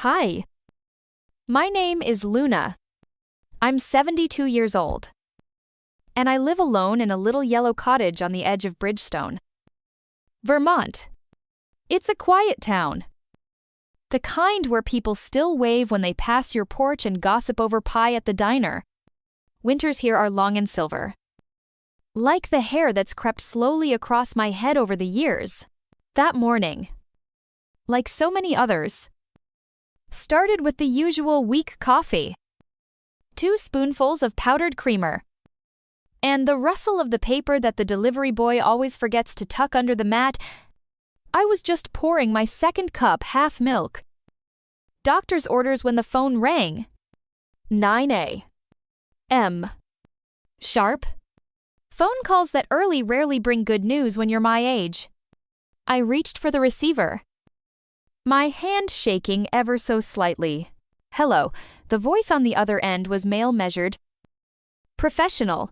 Hi, my name is Luna. I'm 72 years old. And I live alone in a little yellow cottage on the edge of Bridgestone, Vermont. It's a quiet town. The kind where people still wave when they pass your porch and gossip over pie at the diner. Winters here are long and silver, like the hair that's crept slowly across my head over the years. That morning, like so many others, started with the usual weak coffee, 2 spoonfuls of powdered creamer, and the rustle of the paper that the delivery boy always forgets to tuck under the mat. I was just pouring my second cup half milk. Doctor's orders when the phone rang. 9 a.m. Sharp. Phone calls that early rarely bring good news when you're my age. I reached for the receiver, my hand shaking ever so slightly. Hello. The voice on the other end was male measured, professional,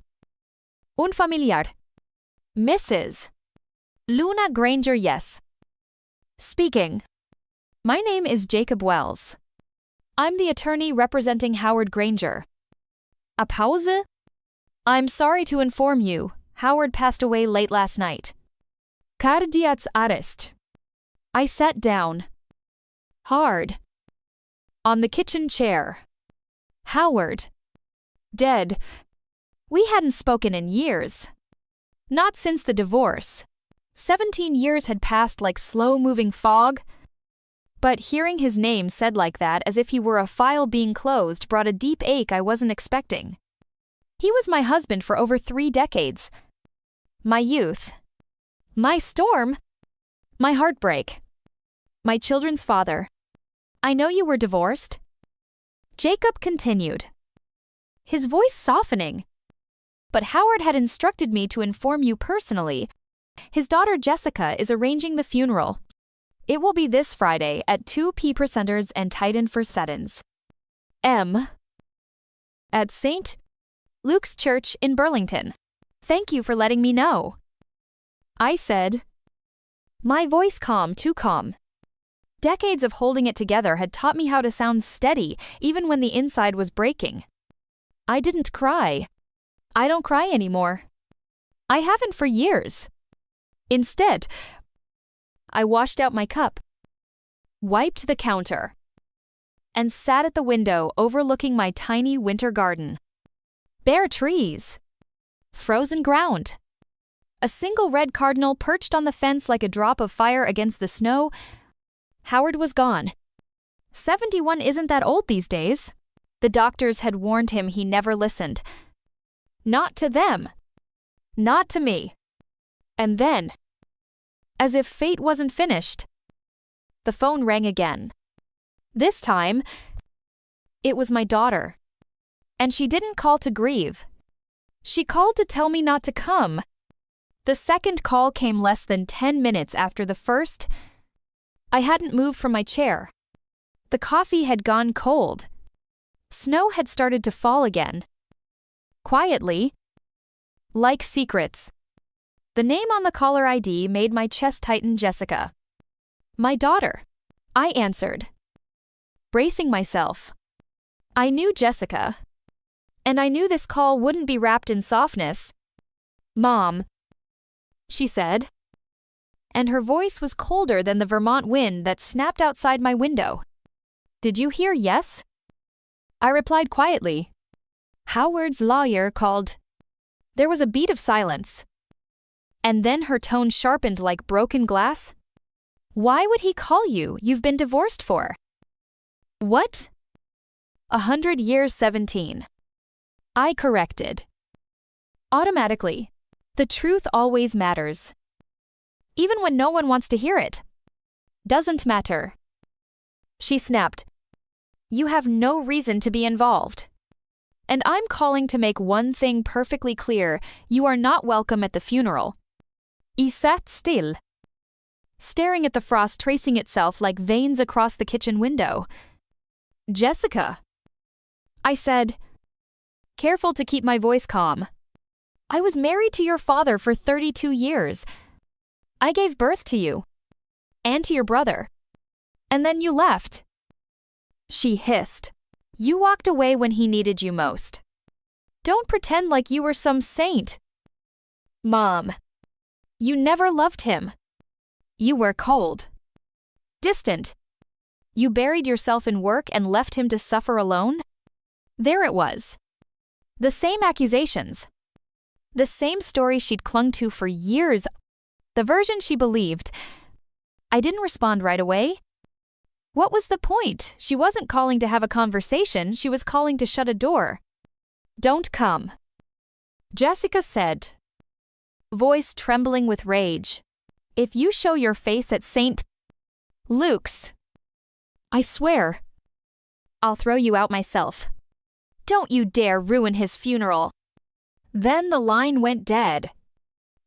unfamiliar. Mrs. Luna Granger, yes. Speaking. My name is Jacob Wells. I'm the attorney representing Howard Granger. A pause? I'm sorry to inform you, Howard passed away late last night. Cardiac arrest. I sat down, hard, on the kitchen chair. Howard. Dead. We hadn't spoken in years. Not since the divorce. 17 years had passed like slow-moving fog. But hearing his name said like that as if he were a file being closed brought a deep ache I wasn't expecting. He was my husband for over 3 decades. My youth. My storm. My heartbreak. My children's father. I know you were divorced. Jacob continued, his voice softening. But Howard had instructed me to inform you personally. His daughter Jessica is arranging the funeral. It will be this Friday at 2 p.m. and Titan for Settons. At St. Luke's Church in Burlington. Thank you for letting me know. I said, my voice calm, too calm. Decades of holding it together had taught me how to sound steady even when the inside was breaking. I didn't cry. I don't cry anymore. I haven't for years. Instead, I washed out my cup, wiped the counter, and sat at the window overlooking my tiny winter garden. Bare trees. Frozen ground. A single red cardinal perched on the fence like a drop of fire against the snow. Howard was gone. 71 isn't that old these days. The doctors had warned him he never listened. Not to them. Not to me. And then, as if fate wasn't finished, the phone rang again. This time, it was my daughter. And she didn't call to grieve. She called to tell me not to come. The second call came less than 10 minutes after the first. I hadn't moved from my chair. The coffee had gone cold. Snow had started to fall again. Quietly, like secrets. The name on the caller ID made my chest tighten. Jessica. My daughter. I answered, bracing myself. I knew Jessica. And I knew this call wouldn't be wrapped in softness. Mom, she said. And her voice was colder than the Vermont wind that snapped outside my window. Did you hear yes? I replied quietly. Howard's lawyer called. There was a beat of silence. And then her tone sharpened like broken glass. Why would he call you? You've been divorced for. What? 100 years 17. I corrected. Automatically. The truth always matters. Even when no one wants to hear it. Doesn't matter. She snapped. You have no reason to be involved. And I'm calling to make one thing perfectly clear. You are not welcome at the funeral. I sat still, staring at the frost tracing itself like veins across the kitchen window. Jessica, I said, careful to keep my voice calm. I was married to your father for 32 years. I gave birth to you. And to your brother. And then you left. She hissed. You walked away when he needed you most. Don't pretend like you were some saint. Mom. You never loved him. You were cold. Distant. You buried yourself in work and left him to suffer alone? There it was. The same accusations. The same story she'd clung to for years. The version she believed. I didn't respond right away. What was the point? She wasn't calling to have a conversation, she was calling to shut a door. Don't come. Jessica said, voice trembling with rage. If you show your face at St. Luke's, I swear, I'll throw you out myself. Don't you dare ruin his funeral. Then the line went dead.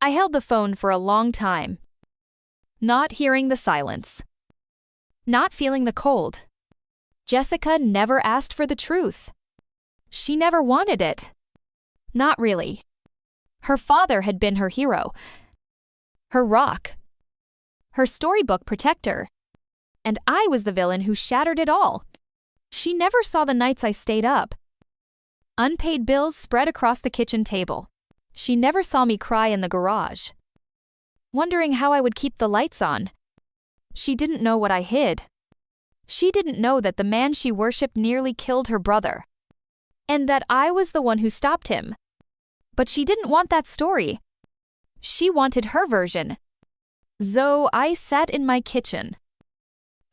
I held the phone for a long time. Not hearing the silence. Not feeling the cold. Jessica never asked for the truth. She never wanted it. Not really. Her father had been her hero. Her rock. Her storybook protector. And I was the villain who shattered it all. She never saw the nights I stayed up. Unpaid bills spread across the kitchen table. She never saw me cry in the garage, wondering how I would keep the lights on. She didn't know what I hid. She didn't know that the man she worshipped nearly killed her brother, and that I was the one who stopped him. But she didn't want that story. She wanted her version. So I sat in my kitchen,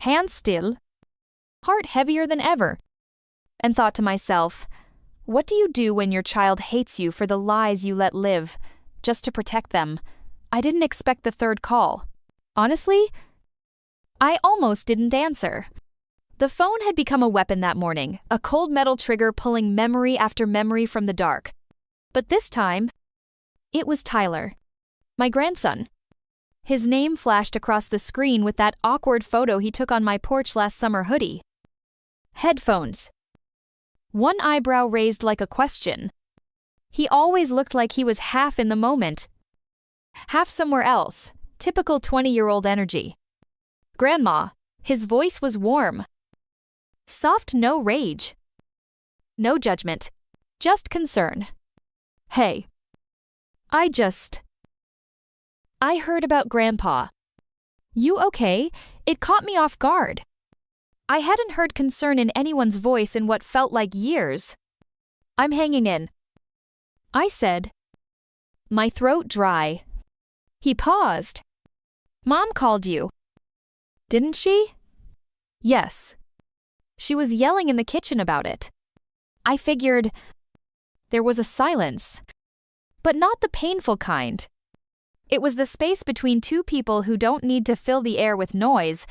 hands still, heart heavier than ever, and thought to myself, what do you do when your child hates you for the lies you let live, just to protect them? I didn't expect the third call. Honestly, I almost didn't answer. The phone had become a weapon that morning, a cold metal trigger pulling memory after memory from the dark. But this time, it was Tyler, my grandson. His name flashed across the screen with that awkward photo he took on my porch last summer hoodie. Headphones. One eyebrow raised like a question. He always looked like he was half in the moment, half somewhere else, typical 20-year-old energy. Grandma, his voice was warm. Soft, no rage. No judgment, just concern. Hey. I heard about Grandpa. You okay? It caught me off guard. I hadn't heard concern in anyone's voice in what felt like years. I'm hanging in, I said, my throat dry. He paused. Mom called you. Didn't she? Yes. She was yelling in the kitchen about it. I figured. There was a silence. But not the painful kind. It was the space between two people who don't need to fill the air with noise.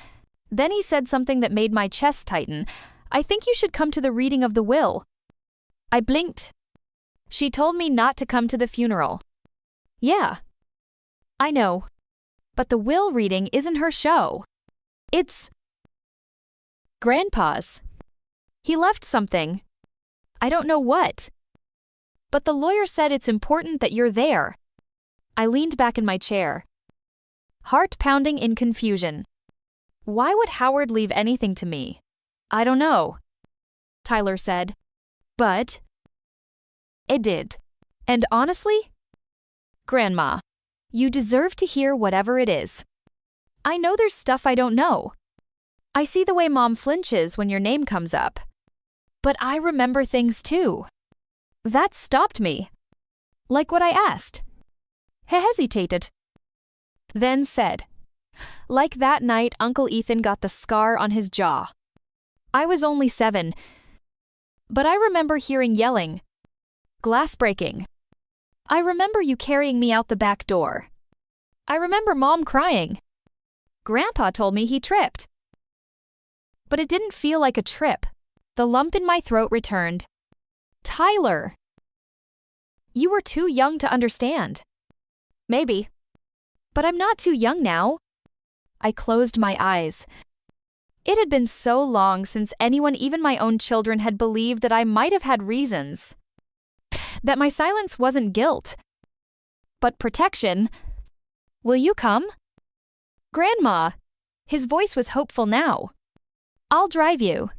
Then he said something that made my chest tighten. I think you should come to the reading of the will. I blinked. She told me not to come to the funeral. Yeah. I know. But the will reading isn't her show. It's Grandpa's. He left something. I don't know what. But the lawyer said it's important that you're there. I leaned back in my chair, heart pounding in confusion. Why would Howard leave anything to me? I don't know, Tyler said. But it did. And honestly, Grandma, you deserve to hear whatever it is. I know there's stuff I don't know. I see the way Mom flinches when your name comes up. But I remember things too. That stopped me. Like what I asked. He hesitated. Then said, like that night Uncle Ethan got the scar on his jaw. I was only 7. But I remember hearing yelling. Glass breaking. I remember you carrying me out the back door. I remember Mom crying. Grandpa told me he tripped. But it didn't feel like a trip. The lump in my throat returned. Tyler! You were too young to understand. Maybe. But I'm not too young now. I closed my eyes. It had been so long since anyone, even my own children, had believed that I might have had reasons. That my silence wasn't guilt, but protection. Will you come? Grandma! His voice was hopeful now. I'll drive you.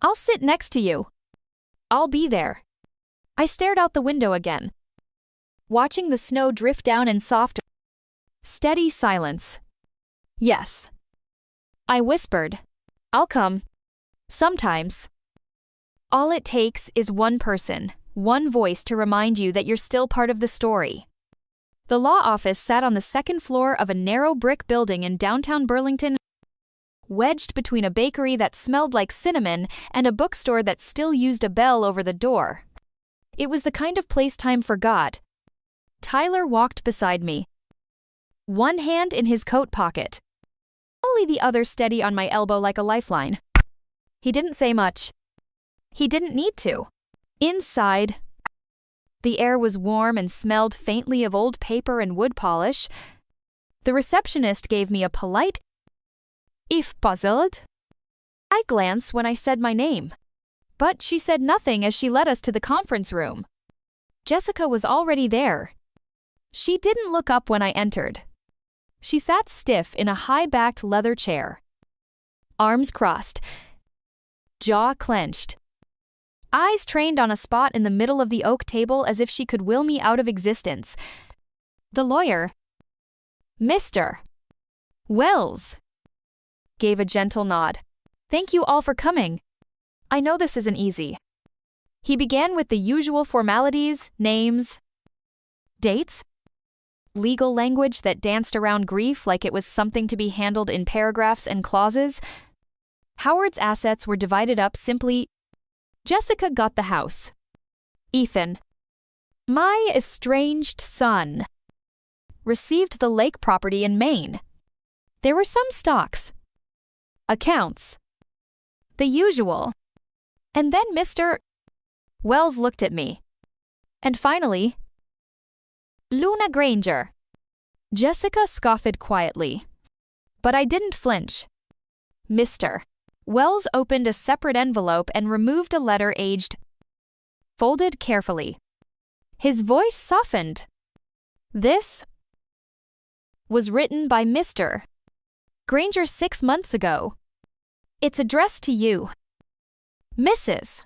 I'll sit next to you. I'll be there. I stared out the window again, watching the snow drift down in soft, steady silence. Yes. I whispered. I'll come. Sometimes. All it takes is one person, one voice to remind you that you're still part of the story. The law office sat on the second floor of a narrow brick building in downtown Burlington, wedged between a bakery that smelled like cinnamon and a bookstore that still used a bell over the door. It was the kind of place time forgot. Tyler walked beside me, one hand in his coat pocket, only the other steady on my elbow like a lifeline. He didn't say much. He didn't need to. Inside, the air was warm and smelled faintly of old paper and wood polish. The receptionist gave me a polite, "If puzzled." I glanced when I said my name, but she said nothing as she led us to the conference room. Jessica was already there. She didn't look up when I entered. She sat stiff in a high-backed leather chair, arms crossed, jaw clenched, eyes trained on a spot in the middle of the oak table as if she could will me out of existence. The lawyer, Mr. Wells, gave a gentle nod. "Thank you all for coming. I know this isn't easy." He began with the usual formalities, names, dates, legal language that danced around grief like it was something to be handled in paragraphs and clauses. Howard's assets were divided up simply. Jessica got the house. Ethan, my estranged son, received the lake property in Maine. There were some stocks, accounts, the usual. And then Mr. Wells looked at me. And finally, Luna Granger. Jessica scoffed quietly, but I didn't flinch. Mr. Wells opened a separate envelope and removed a letter folded carefully. His voice softened. This was written by Mr. Granger 6 months ago. It's addressed to you, Mrs.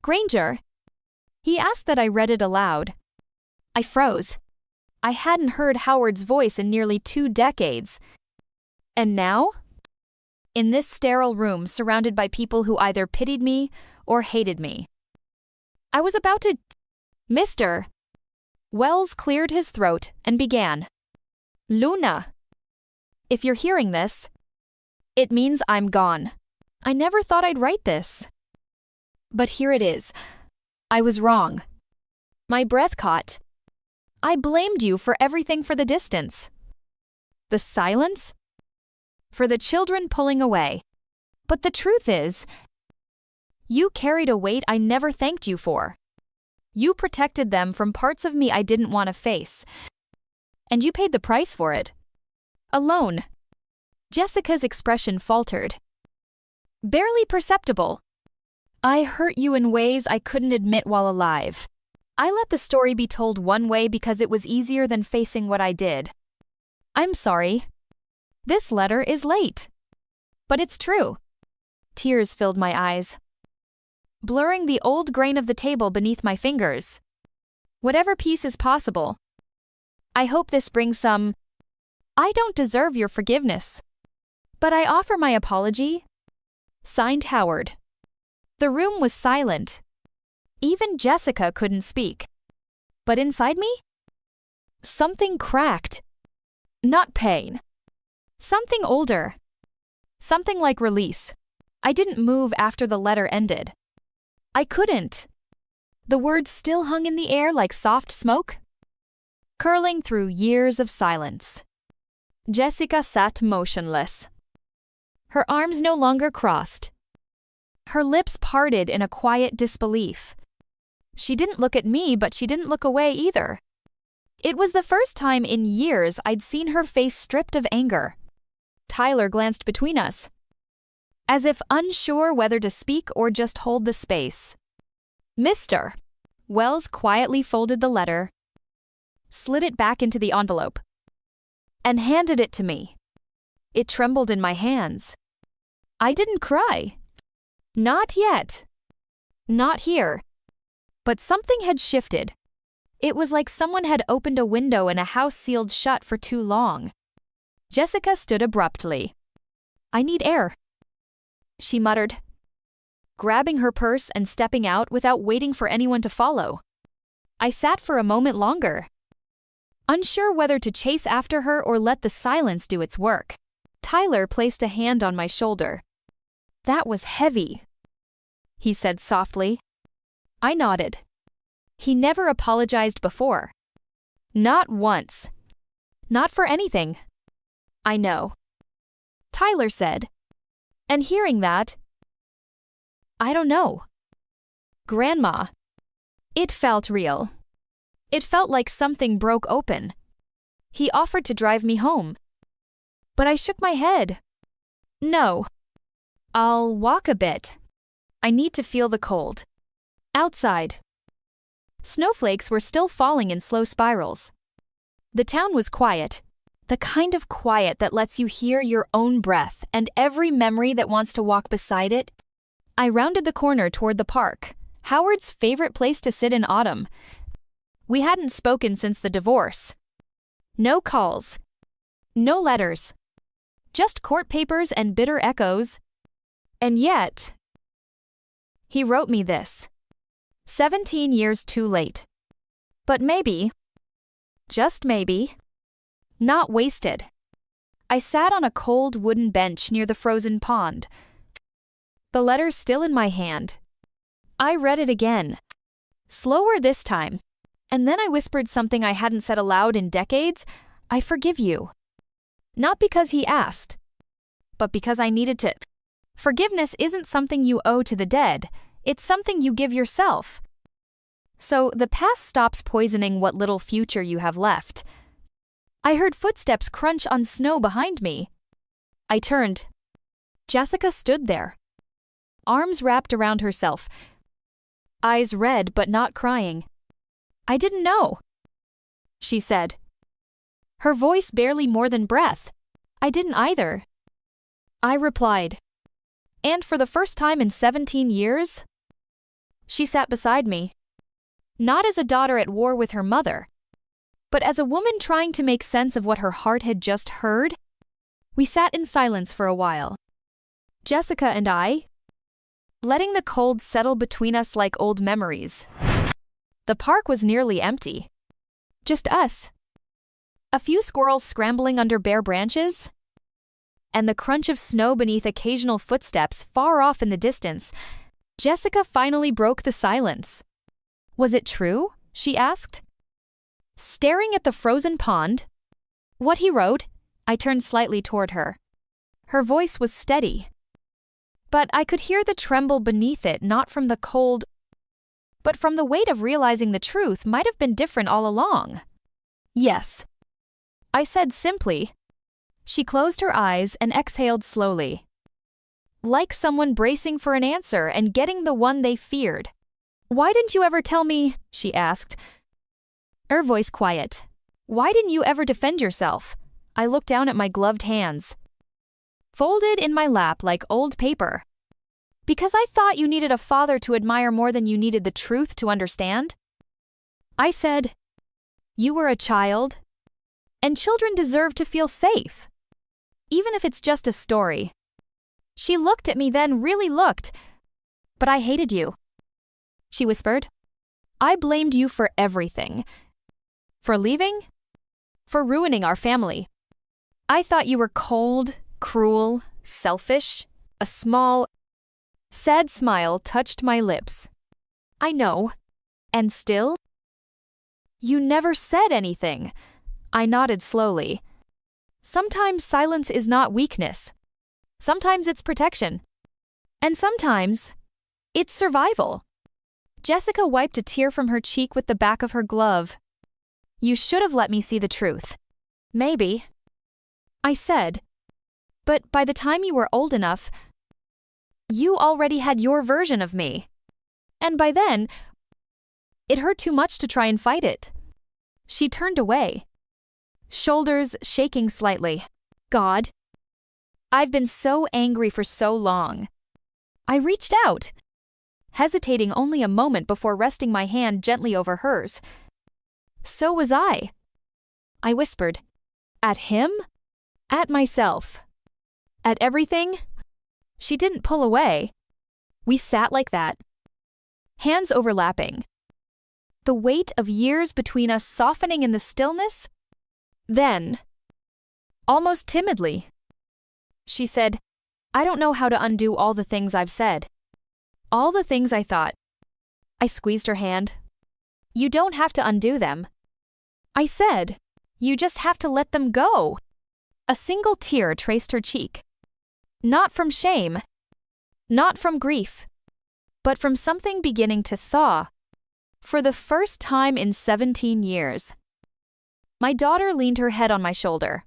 Granger. He asked that I read it aloud. I froze. I hadn't heard Howard's voice in nearly 2 decades. And now? In this sterile room surrounded by people who either pitied me or hated me, I was about to. Mr. Wells cleared his throat and began. Luna, if you're hearing this, it means I'm gone. I never thought I'd write this. But here it is. I was wrong. My breath caught. I blamed you for everything, for the distance, the silence, for the children pulling away. But the truth is, you carried a weight I never thanked you for. You protected them from parts of me I didn't want to face. And you paid the price for it. Alone. Jessica's expression faltered. Barely perceptible. I hurt you in ways I couldn't admit while alive. I let the story be told one way because it was easier than facing what I did. I'm sorry. This letter is late. But it's true. Tears filled my eyes, blurring the old grain of the table beneath my fingers. Whatever peace is possible. I hope this brings some. I don't deserve your forgiveness, but I offer my apology. Signed, Howard. The room was silent. Even Jessica couldn't speak. But inside me, something cracked. Not pain. Something older. Something like release. I didn't move after the letter ended. I couldn't. The words still hung in the air like soft smoke, curling through years of silence. Jessica sat motionless. Her arms no longer crossed. Her lips parted in a quiet disbelief. She didn't look at me, but she didn't look away either. It was the first time in years I'd seen her face stripped of anger. Tyler glanced between us, as if unsure whether to speak or just hold the space. Mr. Wells quietly folded the letter, slid it back into the envelope, and handed it to me. It trembled in my hands. I didn't cry. Not yet. Not here. But something had shifted. It was like someone had opened a window in a house sealed shut for too long. Jessica stood abruptly. I need air, she muttered, grabbing her purse and stepping out without waiting for anyone to follow. I sat for a moment longer, unsure whether to chase after her or let the silence do its work. Tyler placed a hand on my shoulder. That was heavy, he said softly. I nodded. He never apologized before. Not once. Not for anything. I know, Tyler said. And hearing that, I don't know. Grandma. It felt real. It felt like something broke open. He offered to drive me home. But I shook my head. No. I'll walk a bit. I need to feel the cold. Outside. Snowflakes were still falling in slow spirals. The town was quiet. The kind of quiet that lets you hear your own breath and every memory that wants to walk beside it. I rounded the corner toward the park, Howard's favorite place to sit in autumn. We hadn't spoken since the divorce. No calls. No letters. Just court papers and bitter echoes. And yet, he wrote me this. 17 years too late. But maybe, just maybe, not wasted. I sat on a cold wooden bench near the frozen pond. The letter still in my hand. I read it again. Slower this time. And then I whispered something I hadn't said aloud in decades. I forgive you. Not because he asked, but because I needed to. Forgiveness isn't something you owe to the dead. It's something you give yourself. So the past stops poisoning what little future you have left. I heard footsteps crunch on snow behind me. I turned. Jessica stood there, arms wrapped around herself, eyes red but not crying. I didn't know, she said. Her voice barely more than breath. I didn't either. I replied. And for the first time in 17 years, she sat beside me. Not as a daughter at war with her mother, but as a woman trying to make sense of what her heart had just heard. We sat in silence for a while. Jessica and I, letting the cold settle between us like old memories. The park was nearly empty. Just us. A few squirrels scrambling under bare branches, and the crunch of snow beneath occasional footsteps far off in the distance. Jessica finally broke the silence. Was it true? She asked. Staring at the frozen pond. What he wrote, I turned slightly toward her. Her voice was steady, but I could hear the tremble beneath it, not from the cold, but from the weight of realizing the truth might have been different all along. Yes, I said simply. She closed her eyes and exhaled slowly, like someone bracing for an answer and getting the one they feared. Why didn't you ever tell me? She asked. Her voice quiet. Why didn't you ever defend yourself? I looked down at my gloved hands, folded in my lap like old paper. Because I thought you needed a father to admire more than you needed the truth to understand? I said, you were a child, and children deserve to feel safe, even if it's just a story. She looked at me then, really looked. But I hated you, she whispered. I blamed you for everything. For leaving? For ruining our family. I thought you were cold, cruel, selfish. A small, sad smile touched my lips. I know. And still? You never said anything. I nodded slowly. Sometimes silence is not weakness. Sometimes it's protection. And sometimes it's survival. Jessica wiped a tear from her cheek with the back of her glove. You should have let me see the truth. Maybe, I said. But by the time you were old enough, you already had your version of me. And by then, it hurt too much to try and fight it. She turned away, shoulders shaking slightly. God, I've been so angry for so long. I reached out, hesitating only a moment before resting my hand gently over hers. So was I. I whispered. At him? At myself. At everything? She didn't pull away. We sat like that, hands overlapping, the weight of years between us softening in the stillness. Then, almost timidly, she said, I don't know how to undo all the things I've said. All the things I thought. I squeezed her hand. You don't have to undo them. I said, you just have to let them go. A single tear traced her cheek. Not from shame, not from grief, but from something beginning to thaw. For the first time in 17 years. My daughter leaned her head on my shoulder.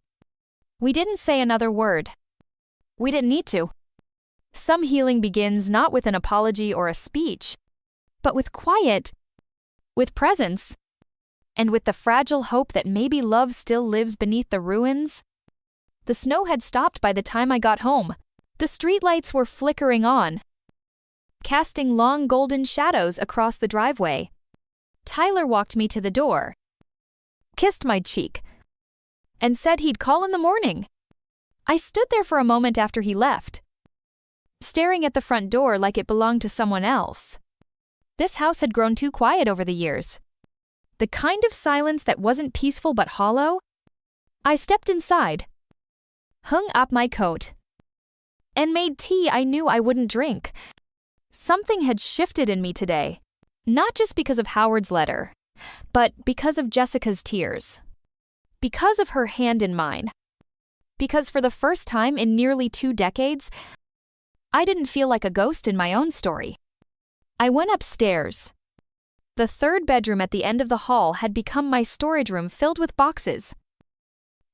We didn't say another word. We didn't need to. Some healing begins not with an apology or a speech, but with quiet, with presence, and with the fragile hope that maybe love still lives beneath the ruins. The snow had stopped by the time I got home. The streetlights were flickering on, casting long golden shadows across the driveway. Tyler walked me to the door, kissed my cheek, and said he'd call in the morning. I stood there for a moment after he left, staring at the front door like it belonged to someone else. This house had grown too quiet over the years. The kind of silence that wasn't peaceful but hollow. I stepped inside, hung up my coat, and made tea I knew I wouldn't drink. Something had shifted in me today, not just because of Howard's letter, but because of Jessica's tears. Because of her hand in mine. Because for the first time in nearly 2 decades, I didn't feel like a ghost in my own story. I went upstairs. The 3rd bedroom at the end of the hall had become my storage room filled with boxes.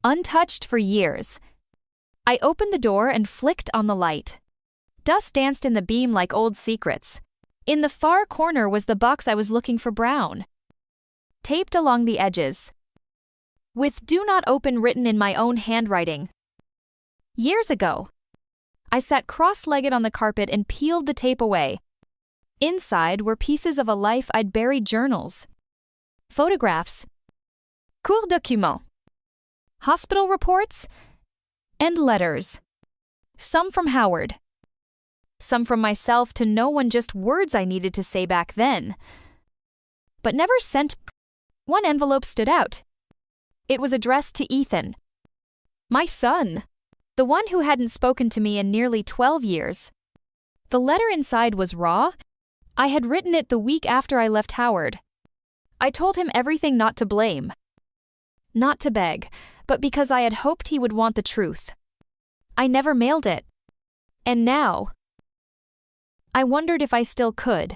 Untouched for years. I opened the door and flicked on the light. Dust danced in the beam like old secrets. In the far corner was the box I was looking for, brown, taped along the edges, with "Do Not Open" written in my own handwriting. Years ago, I sat cross-legged on the carpet and peeled the tape away. Inside were pieces of a life I'd buried: journals, photographs, cours documents, hospital reports, and letters. Some from Howard. Some from myself to no one, just words I needed to say back then, but never sent. One envelope stood out. It was addressed to Ethan, my son, the one who hadn't spoken to me in nearly 12 years. The letter inside was raw. I had written it the week after I left Howard. I told him everything, not to blame, not to beg, but because I had hoped he would want the truth. I never mailed it. And now, I wondered if I still could.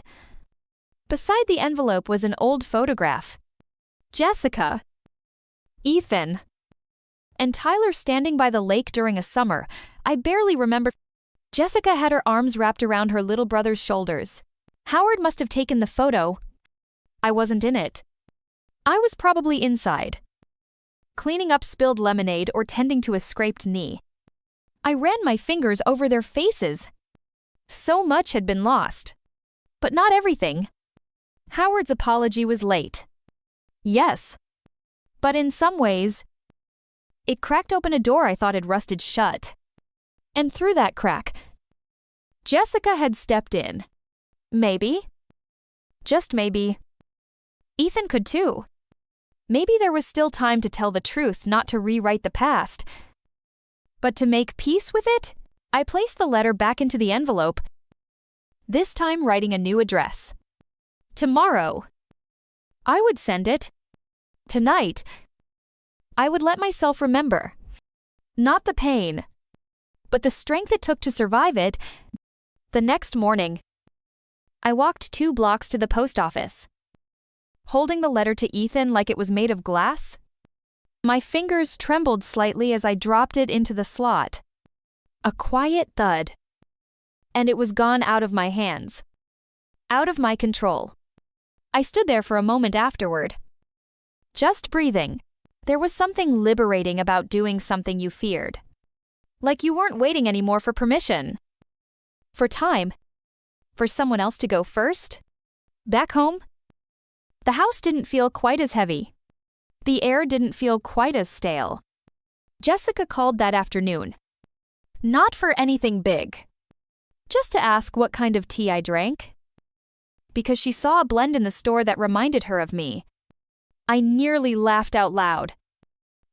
Beside the envelope was an old photograph. Jessica, Ethan, and Tyler standing by the lake during a summer. I barely remember. Jessica had her arms wrapped around her little brother's shoulders. Howard must have taken the photo. I wasn't in it. I was probably inside, cleaning up spilled lemonade or tending to a scraped knee. I ran my fingers over their faces. So much had been lost. But not everything. Howard's apology was late. Yes. But in some ways, it cracked open a door I thought had rusted shut. And through that crack, Jessica had stepped in. Maybe, just maybe, Ethan could too. Maybe there was still time to tell the truth, not to rewrite the past, but to make peace with it. I placed the letter back into the envelope, this time writing a new address. Tomorrow, I would send it. Tonight, I would let myself remember. Not the pain, but the strength it took to survive it. The next morning, I walked 2 blocks to the post office, holding the letter to Ethan like it was made of glass. My fingers trembled slightly as I dropped it into the slot. A quiet thud, and it was gone out of my hands, out of my control. I stood there for a moment afterward, just breathing. There was something liberating about doing something you feared. Like you weren't waiting anymore for permission, for time, For someone else to go first? Back home? The house didn't feel quite as heavy. The air didn't feel quite as stale. Jessica called that afternoon. Not for anything big. Just to ask what kind of tea I drank. Because she saw a blend in the store that reminded her of me. I nearly laughed out loud.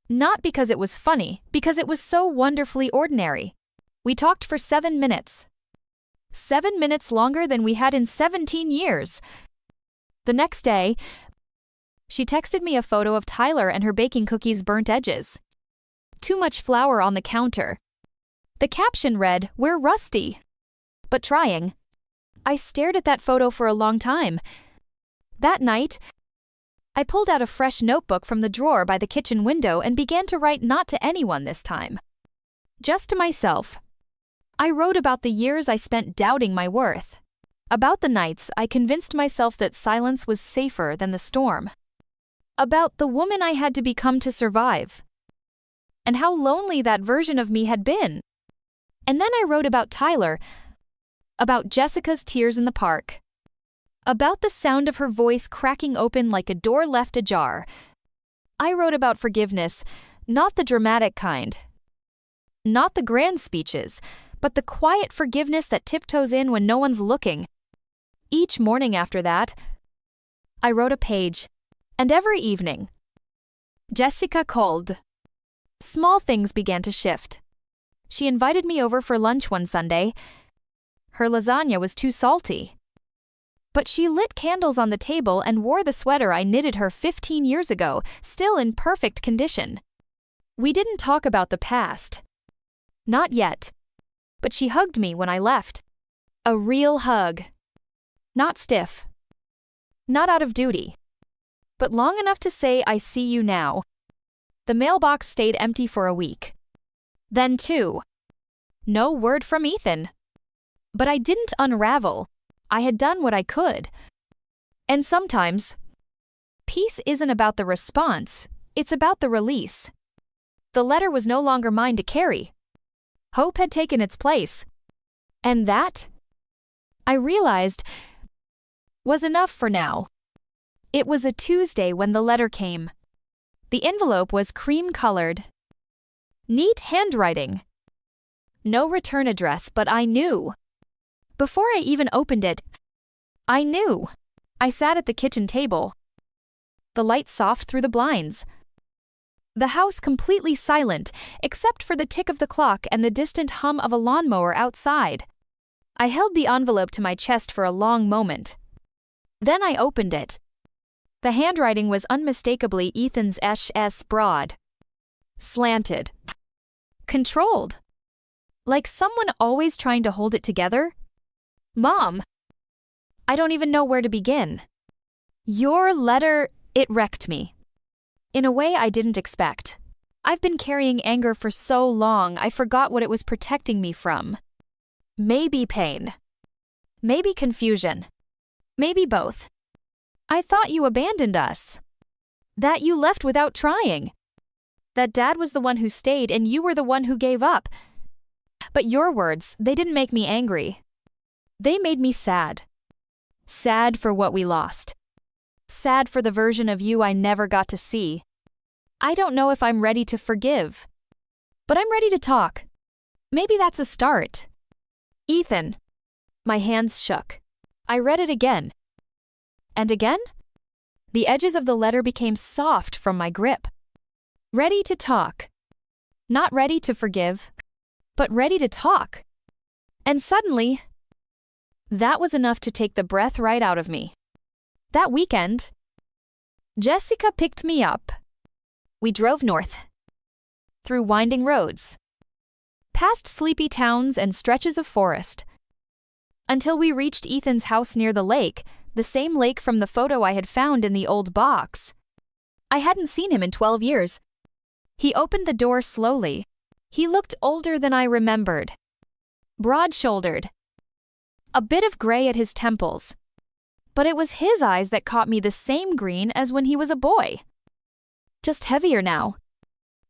Not because it was funny, because it was so wonderfully ordinary. We talked for 7 minutes. 7 minutes longer than we had in 17 years. The next day, she texted me a photo of Tyler and her baking cookies' burnt edges. Too much flour on the counter. The caption read, "We're rusty, but trying." I stared at that photo for a long time. That night, I pulled out a fresh notebook from the drawer by the kitchen window and began to write, not to anyone this time. Just to myself. I wrote about the years I spent doubting my worth. About the nights I convinced myself that silence was safer than the storm. About the woman I had to become to survive. And how lonely that version of me had been. And then I wrote about Tyler. About Jessica's tears in the park. About the sound of her voice cracking open like a door left ajar. I wrote about forgiveness, not the dramatic kind. Not the grand speeches, but the quiet forgiveness that tiptoes in when no one's looking. Each morning after that, I wrote a page. And every evening, Jessica called. Small things began to shift. She invited me over for lunch one Sunday. Her lasagna was too salty. But she lit candles on the table and wore the sweater I knitted her 15 years ago, still in perfect condition. We didn't talk about the past. Not yet. But she hugged me when I left. A real hug. Not stiff. Not out of duty. But long enough to say, "I see you now." The mailbox stayed empty for a week. Then 2. No word from Ethan. But I didn't unravel. I had done what I could. And sometimes, peace isn't about the response, it's about the release. The letter was no longer mine to carry. Hope had taken its place. And that, I realized, was enough for now. It was a Tuesday when the letter came. The envelope was cream-colored. Neat handwriting. No return address, but I knew. Before I even opened it, I knew. I sat at the kitchen table. The light soft through the blinds. The house completely silent, except for the tick of the clock and the distant hum of a lawnmower outside. I held the envelope to my chest for a long moment. Then I opened it. The handwriting was unmistakably Ethan's SS broad. Slanted. Controlled. Like someone always trying to hold it together. Mom. I don't even know where to begin. Your letter, it wrecked me. In a way I didn't expect. I've been carrying anger for so long, I forgot what it was protecting me from. Maybe pain. Maybe confusion. Maybe both. I thought you abandoned us. That you left without trying. That Dad was the one who stayed and you were the one who gave up. But your words, they didn't make me angry. They made me sad. Sad for what we lost. Sad for the version of you I never got to see. I don't know if I'm ready to forgive. But I'm ready to talk. Maybe that's a start. Ethan. My hands shook. I read it again. And again? The edges of the letter became soft from my grip. Ready to talk. Not ready to forgive, but ready to talk. And suddenly, that was enough to take the breath right out of me. That weekend, Jessica picked me up. We drove north. Through winding roads. Past sleepy towns and stretches of forest. Until we reached Ethan's house near the lake, the same lake from the photo I had found in the old box. I hadn't seen him in 12 years. He opened the door slowly. He looked older than I remembered. Broad-shouldered. A bit of gray at his temples. But it was his eyes that caught me the same green as when he was a boy. Just heavier now.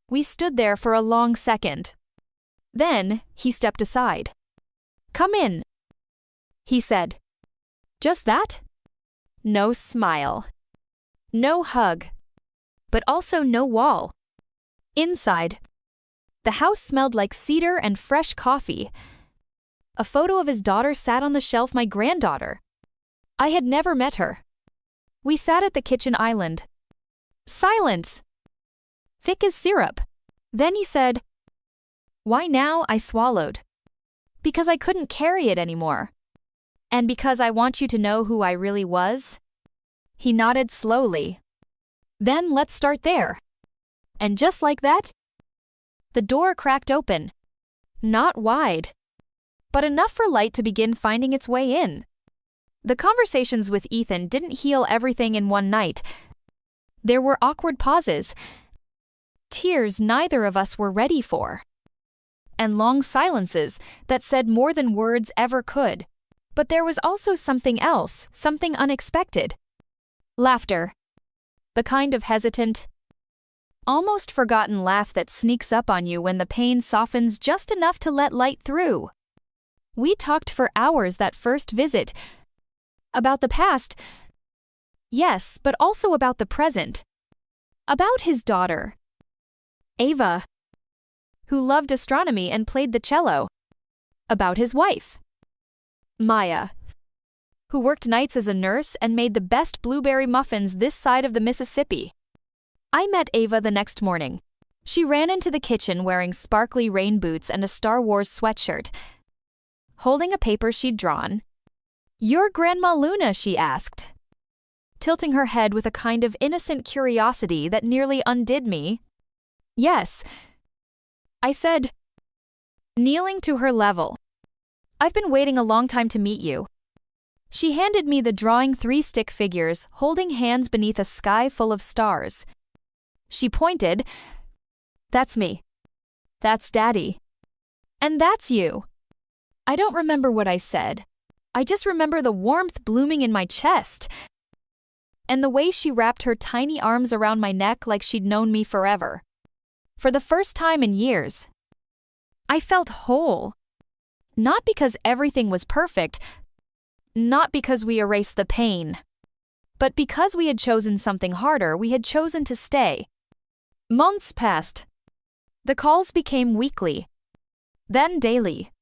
We stood there for a long second. Then he stepped aside. "Come in," he said. Just that? No smile. No hug. But also no wall. Inside, the house smelled like cedar and fresh coffee. A photo of his daughter sat on the shelf, my granddaughter. I had never met her. We sat at the kitchen island. Silence. Thick as syrup. Then he said, "Why now?" I swallowed. "Because I couldn't carry it anymore. And because I want you to know who I really was." He nodded slowly. "Then let's start there." And just like that, the door cracked open. Not wide, but enough for light to begin finding its way in. The conversations with Ethan didn't heal everything in one night. There were awkward pauses, tears neither of us were ready for, and long silences that said more than words ever could. But there was also something else, something unexpected. Laughter. The kind of hesitant, almost forgotten laugh that sneaks up on you when the pain softens just enough to let light through. We talked for hours that first visit. About the past, yes, but also about the present. About his daughter, Ava, who loved astronomy and played the cello. About his wife, Maya, who worked nights as a nurse and made the best blueberry muffins this side of the Mississippi. I met Ava the next morning. She ran into the kitchen wearing sparkly rain boots and a Star Wars sweatshirt, holding a paper she'd drawn. "You're Grandma Luna?" she asked, tilting her head with a kind of innocent curiosity that nearly undid me. "Yes," I said, kneeling to her level. "I've been waiting a long time to meet you." She handed me the drawing 3 stick figures, holding hands beneath a sky full of stars. She pointed. "That's me. That's Daddy. And that's you." I don't remember what I said. I just remember the warmth blooming in my chest, and the way she wrapped her tiny arms around my neck like she'd known me forever. For the first time in years, I felt whole. Not because everything was perfect, not because we erased the pain, but because we had chosen something harder. We had chosen to stay. Months passed. The calls became weekly, then daily.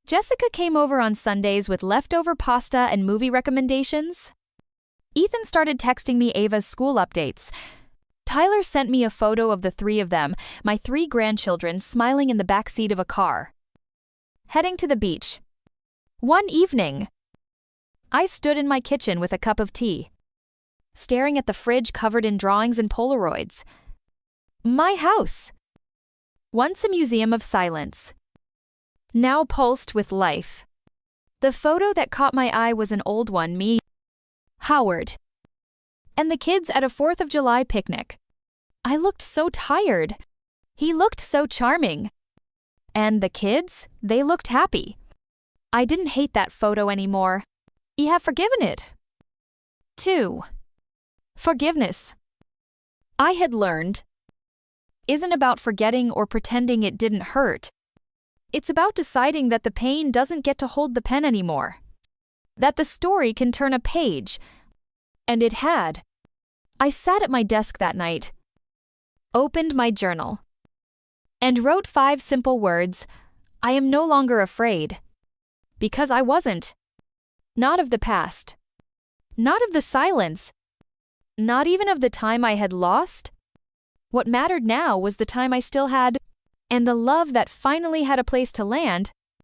Jessica came over on Sundays with leftover pasta and movie recommendations. Ethan started texting me Ava's school updates. Tyler sent me a photo of the 3 of them, my 3 grandchildren, smiling in the backseat of a car, heading to the beach. One evening, I stood in my kitchen with a cup of tea, staring at the fridge covered in drawings and Polaroids. My house, once a museum of silence, now pulsed with life. The photo that caught my eye was an old one, me, Howard, and the kids at a 4th of July picnic. I looked so tired. He looked so charming. And the kids, they looked happy. I didn't hate that photo anymore. I have forgiven it. 2. Forgiveness. I had learned, isn't about forgetting or pretending it didn't hurt. It's about deciding that the pain doesn't get to hold the pen anymore. That the story can turn a page. And it had. I sat at my desk that night, opened my journal, and wrote 5 simple words. I am no longer afraid. Because I wasn't. Not of the past. Not of the silence. Not even of the time I had lost. What mattered now was the time I still had, and the love that finally had a place to land.